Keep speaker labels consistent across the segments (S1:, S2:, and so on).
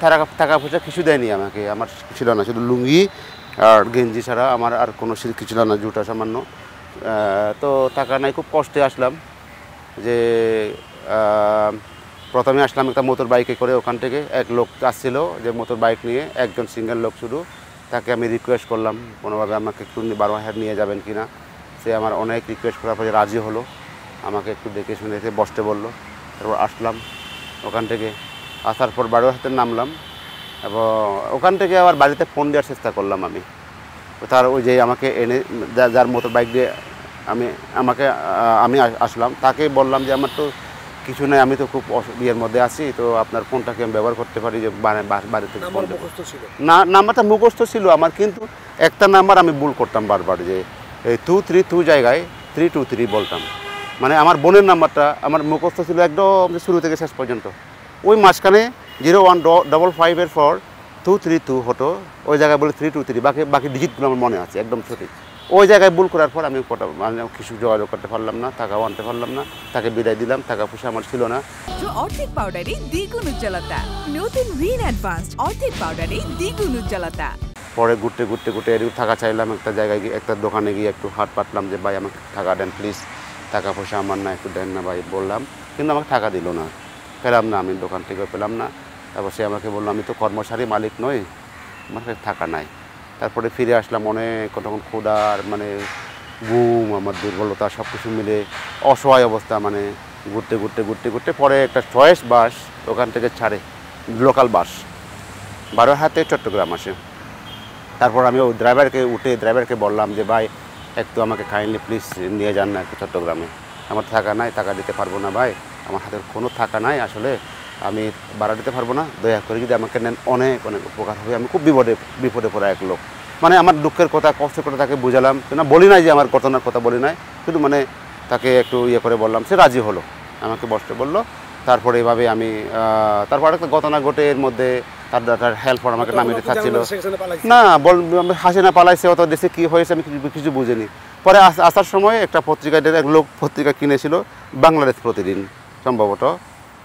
S1: টাকা পয়সা কিছু দেয়নি আমাকে, আমার ছিল না, শুধু লুঙ্গি আর গেঞ্জি ছাড়া আমার আর কোনো কিছু ছিল না, জুটা সামান্য। তো টাকা নাই, খুব কষ্টে আসলাম। যে প্রথমে আসলাম একটা মোটর বাইকে করে, ওখান থেকে এক লোক আসছিল যে মোটর বাইক নিয়ে, একজন সিঙ্গেল লোক শুধু। তাকে আমি রিকোয়েস্ট করলাম কোনোভাবে আমাকে একটু বারোয়াহাট নিয়ে যাবেন কি না। সে আমার অনেক রিকোয়েস্ট করার পরে রাজি হলো, আমাকে একটু দেখে শুনে দেখে বসতে বললো। তারপর আসলাম ওখান থেকে, আসার পর বারোয়াহাটে নামলাম এবং ওখান থেকে আবার বাড়িতে ফোন দেওয়ার চেষ্টা করলাম আমি। তার ওই যে আমাকে এনে যার মোটর বাইক দিয়ে আমি আসলাম, তাকে বললাম যে আমার তো কিছু নেই, আমি তো খুব ইয়ের মধ্যে আছি, তো আপনার ফোনটাকে আমি ব্যবহার করতে পারি যে বাড়ি থেকে ফোন। না, নাম্বারটা মুখস্থ ছিল আমার, কিন্তু একটা নাম্বার আমি ভুল করতাম বারবার, যে এই 232 জায়গায় 323 বলতাম। মানে আমার বোনের নাম্বারটা আমার মুখস্থ ছিল একদম শুরু থেকে শেষ পর্যন্ত। ওই মাঝখানে 01555-এর পর 232 হতো, ওই জায়গায় বলে 323, বাকি ডিজিটগুলো আমার মনে আছে একদম সঠিক। ওই জায়গায় ভুল করার পর আমি কিছু যোগাযোগ করতে পারলাম না, টাকাও আনতে পারলাম না, তাকে বিদায় দিলাম, টাকা পয়সা আমার ছিল না।
S2: অর্ধেক পাউডারে দ্বিগুণ উজ্জ্বলতা, নতুন রিন অ্যাডভান্সড অর্ধেক পাউডারে দ্বিগুণ উজ্জ্বলতা।
S1: পরে ঘুরতে একটু টাকা চাইলাম, একটা জায়গায় গিয়ে একটা দোকানে গিয়ে একটু হাত পাতলাম যে ভাই আমাকে টাকা দেন প্লিজ, টাকা পয়সা আমার না, একটু দেন না ভাই বললাম, কিন্তু আমাকে টাকা দিল না, পেলাম না, আমি দোকান থেকে পেলাম না। তারপর সে আমাকে বললো আমি তো কর্মচারী মালিক নই, আমার কাছে টাকা নাই। তারপরে ফিরে আসলাম, অনেক তখন ক্ষুধার মানে ঘুম, আমার দুর্বলতা সব কিছু মিলে অসহায় অবস্থা, মানে ঘুরতে পরে একটা চয়েস বাস ওখান থেকে ছাড়ে, লোকাল বাস বারোহাটে চট্টগ্রাম আসে। তারপর আমি ওই ড্রাইভারকে বললাম যে ভাই একটু আমাকে কাইন্ডলি প্লিজ নিয়ে যান না একটু চট্টগ্রামে, আমার টাকা নাই, টাকা দিতে পারবো না ভাই, আমার হাতে কোনো টাকা নাই, আসলে আমি ভাড়া দিতে পারবো না, দয়া করে যদি আমাকে নেন অনেক উপকার হবে, আমি খুব বিপদে পড়া এক লোক। মানে আমার দুঃখের কথা, কষ্ট করে তাকে বুঝালাম, না বলি নাই যে আমার ঘটনার কথা বলি নাই, শুধু মানে তাকে একটু ইয়ে করে বললাম, সে রাজি হলো, আমাকে বসতে বললো। তারপরে এইভাবে আমি তারপর একটা ঘটনা ঘটে, এর মধ্যে তার হেল্প আমাকে নামিয়ে চাচ্ছিল না, হাসিনা পালাইছে, অত দেশে কী হয়েছে আমি কিছু বুঝিনি। পরে আসার সময় একটা পত্রিকায় এক লোক পত্রিকা কিনেছিল, বাংলাদেশ প্রতিদিন সম্ভবত,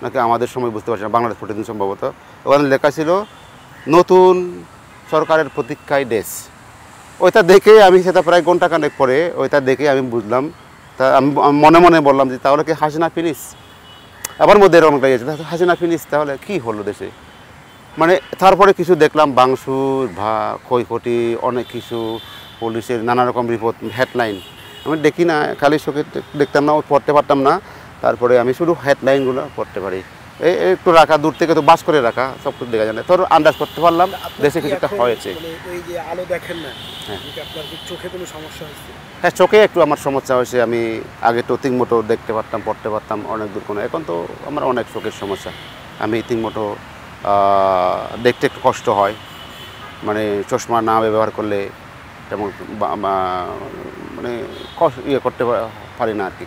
S1: নাকি আমাদের সময় বুঝতে পারছি না, বাংলাদেশ প্রতিদিন সম্ভবত। ওখানে লেখা ছিল নতুন সরকারের প্রতীক্ষায় দেশ। ওইটা দেখে আমি, সেটা প্রায় ঘন্টাখানেক পরে ওইটা দেখে আমি বুঝলাম, তা আমি মনে মনে বললাম যে তাহলে কি হাসিনা ফিনিশ, আবার মধ্যে এরকম একটা ইয়েছে, হাসিনা ফিনিশ, তাহলে কী হলো দেশে। মানে তারপরে কিছু দেখলাম ভাঙচুর, ক্ষয়ক্ষতি, অনেক কিছু, পুলিশের নানা রকম রিপোর্ট, হেডলাইন আমি দেখি না, খালি চোখে দেখতাম না, পড়তে পারতাম না। তারপরে আমি শুধু হেডলাইনগুলো পড়তে পারি, একটু রাখা, দূর থেকে তো বাস করে রাখা, সব কিছু দেখা যায় না, তোর আন্দাজ করতে পারলাম দেশে কিছু একটা হয়েছে। হ্যাঁ, চোখে একটু আমার সমস্যা হয়েছে, আমি আগে তো ঠিকমতো দেখতে পারতাম, পড়তে পারতাম অনেক দূর কোনো, এখন তো আমার অনেক চোখের সমস্যা, আমি ঠিকমতো দেখতে একটু কষ্ট হয়, মানে চশমা না ব্যবহার করলে তেমন মানে ইয়ে করতে পারি না আর কি।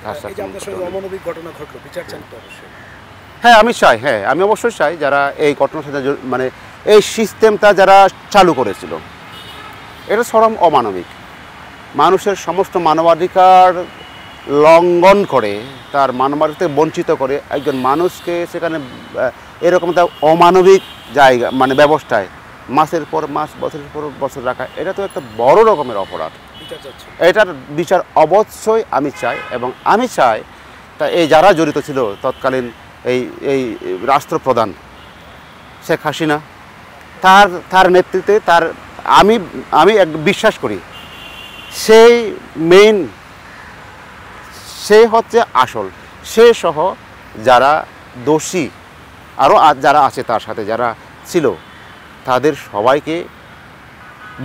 S1: হ্যাঁ, আমি চাই, হ্যাঁ আমি অবশ্যই চাই যারা এই ঘটনার সাথে মানে এই সিস্টেমটা যারা চালু করেছিল, এটা চরম অমানবিক, মানুষের সমস্ত মানবাধিকার লঙ্ঘন করে, তার মানবাধিকার বঞ্চিত করে একজন মানুষকে সেখানে এরকম একটা অমানবিক জায়গা মানে ব্যবস্থায় মাসের পর মাস, বছরের পর বছর রাখা, এটা তো একটা বড় রকমের অপরাধ। এটার বিচার অবশ্যই আমি চাই, এবং আমি চাই তা এই যারা জড়িত ছিল তৎকালীন এই রাষ্ট্রপ্রধান শেখ হাসিনা, তার নেতৃত্বে আমি বিশ্বাস করি সেই মেইন, সে হচ্ছে আসল, সে সহ যারা দোষী আরও যারা আছে তার সাথে যারা ছিল, তাদের সবাইকে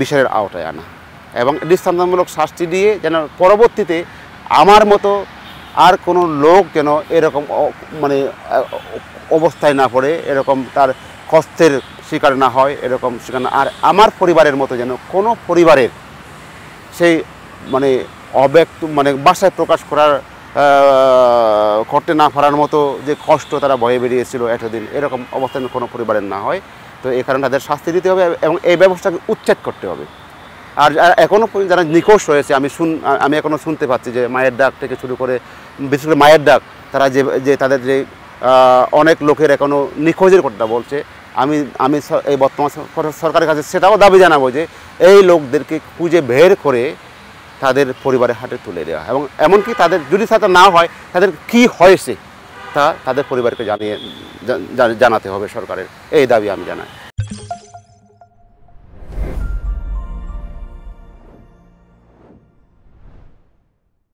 S1: বিচারের আওতায় আনা এবং দৃষ্টান্তমূলক শাস্তি দিয়ে যেন পরবর্তীতে আমার মতো আর কোনো লোক যেন এরকম মানে অবস্থায় না পড়ে, এরকম তার কষ্টের শিকার না হয়, এরকম শিকার না, আর আমার পরিবারের মতো যেন কোনো পরিবারের সেই মানে অব্যক্ত মানে ভাষায় প্রকাশ করতে না পারার মতো যে কষ্ট তারা বয়ে বেরিয়েছিল এতদিন, এরকম অবস্থা কোনো পরিবারের না হয়। তো এই কারণে তাদের শাস্তি দিতে হবে এবং এই ব্যবস্থাকে উচ্ছেদ করতে হবে। আর এখনও যারা নিখোঁজ রয়েছে, আমি এখনও শুনতে পাচ্ছি যে মায়ের ডাক থেকে শুরু করে, বিশেষ করে মায়ের ডাক, তারা যে তাদের যে অনেক লোকের এখনও নিখোঁজের কথা বলছে, আমি এই বর্তমান সরকারের কাছে সেটাও দাবি জানাবো যে এই লোকদেরকে খুঁজে বের করে তাদের পরিবারের হাতে তুলে দেওয়া, এবং এমনকি তাদের যদি সাথে না হয় তাদের কি হয়েছে তা তাদের পরিবারকে জানাতে হবে সরকারের, এই দাবি আমি জানাই।